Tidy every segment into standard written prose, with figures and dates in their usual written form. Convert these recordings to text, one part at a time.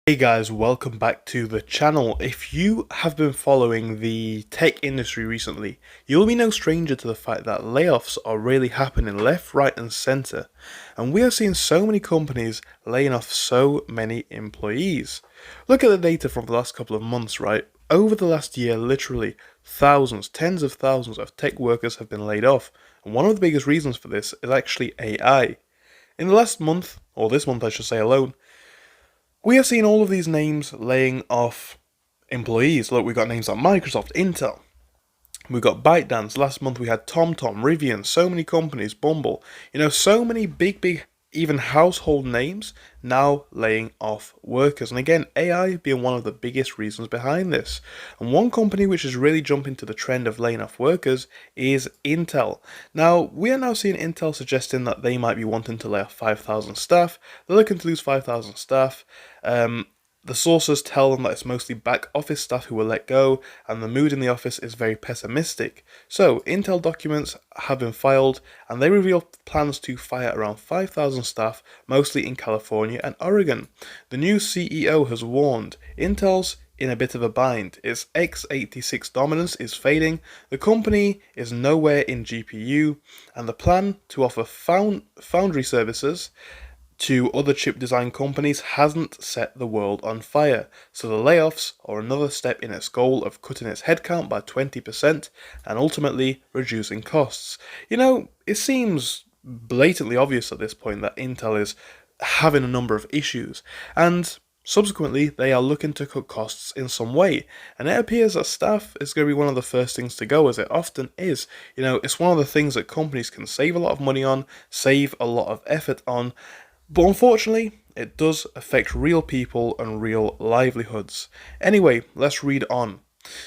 Hey guys, welcome back to the channel. If you have been following the tech industry recently, you'll be no stranger to the fact that layoffs are really happening left, right and center. And we are seeing so many companies laying off so many employees. Look at the data from the last couple of months, right? Over the last year, literally thousands, tens of thousands of tech workers have been laid off. And one of the biggest reasons for this is actually AI. In the last month, or this month I should say alone, we have seen all of these names laying off employees. Look, we've got names like Microsoft, Intel. We've got ByteDance. Last month we had TomTom, Rivian, so many companies, Bumble. So many big, even household names now laying off workers. And again, AI being one of the biggest reasons behind this. And one company which is really jumping to the trend of laying off workers is Intel. Now, we are now seeing Intel suggesting that they might be wanting to lay off 5,000 staff. They're looking to lose 5,000 staff. The sources tell them that it's mostly back office staff who will let go, and the mood in the office is very pessimistic. So, Intel documents have been filed, and they reveal plans to fire around 5,000 staff, mostly in California and Oregon. The new CEO has warned Intel's in a bit of a bind. Its x86 dominance is fading, the company is nowhere in GPU, and the plan to offer foundry services to other chip design companies hasn't set the world on fire, so the layoffs are another step in its goal of cutting its headcount by 20% and ultimately reducing costs. It seems blatantly obvious at this point that Intel is having a number of issues, and subsequently they are looking to cut costs in some way, and it appears that staff is going to be one of the first things to go, as it often is. It's one of the things that companies can save a lot of money on, save a lot of effort on, but unfortunately, it does affect real people and real livelihoods. Anyway, let's read on.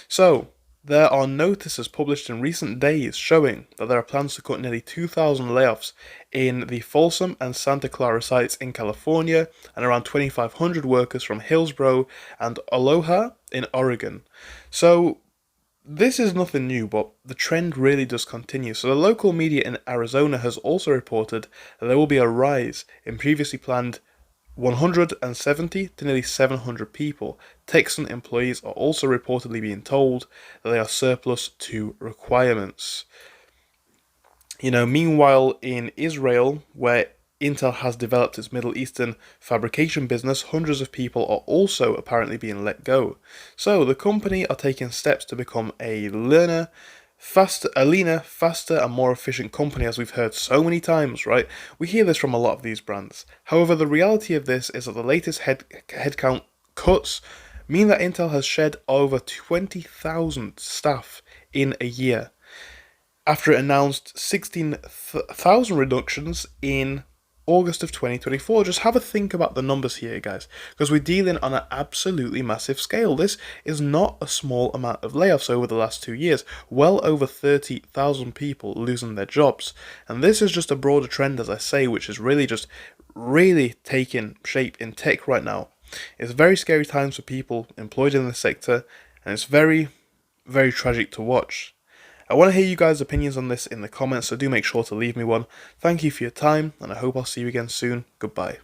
So, there are notices published in recent days showing that there are plans to cut nearly 2,000 layoffs in the Folsom and Santa Clara sites in California, and around 2,500 workers from Hillsboro and Aloha in Oregon. So, this is nothing new, but the trend really does continue. So the local media in Arizona has also reported that there will be a rise in previously planned 170 to nearly 700 people. Texan employees are also reportedly being told that they are surplus to requirements. Meanwhile in Israel, where Intel has developed its Middle Eastern fabrication business, hundreds of people are also apparently being let go. So the company are taking steps to become a leaner, faster, and more efficient company, as we've heard so many times, right? We hear this from a lot of these brands. However, the reality of this is that the latest headcount cuts mean that Intel has shed over 20,000 staff in a year, after it announced 16,000 reductions in August of 2024. Just have a think about the numbers here, guys, because we're dealing on an absolutely massive scale. This is not a small amount of layoffs over the last 2 years. Well over 30,000 people losing their jobs. And this is just a broader trend, as I say, which is really taking shape in tech right now. It's very scary times for people employed in this sector, and it's very tragic to watch. I want to hear you guys' opinions on this in the comments, so do make sure to leave me one. Thank you for your time, and I hope I'll see you again soon. Goodbye.